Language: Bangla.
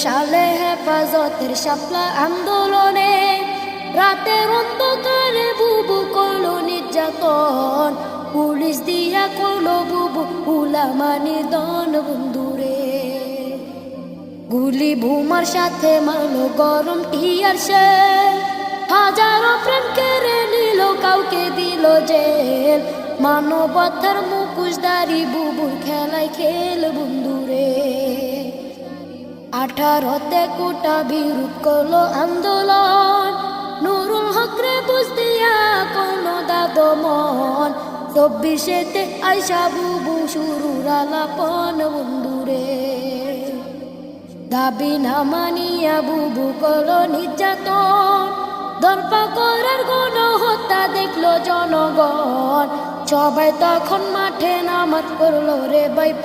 সালে হেফাজতের শাপলা আন্দোলনে রাতের অন্ধকারে বুবু করলো নির্যাতন, পুলিশ দিয়া করলো বুবু উলামা নির্দন বন্ধুরে। গুলি বোমার সাথে মারলো গরম টিয়ার শেল, হাজারো প্রেম কেড়ে নিল, কাউকে দিল জেল। মানবতার মুখোশধারী বুবুর খেলায় খেল বন্ধুরে। 18তে কোটা বিরোধ করলো আন্দোলন, নুরুল হক রে বুঝ দিয়া করলো দাদমন। 24তে আইসা বুবু শুরুর আলাপন বন্ধুরে। দাবি না মানিয়া বুবু করলো নির্যাতন, দরপা করার গণহত্যা দেখলো জনগণ। সবাই তখন মাঠে নামাজ পড়লো রে ভাই।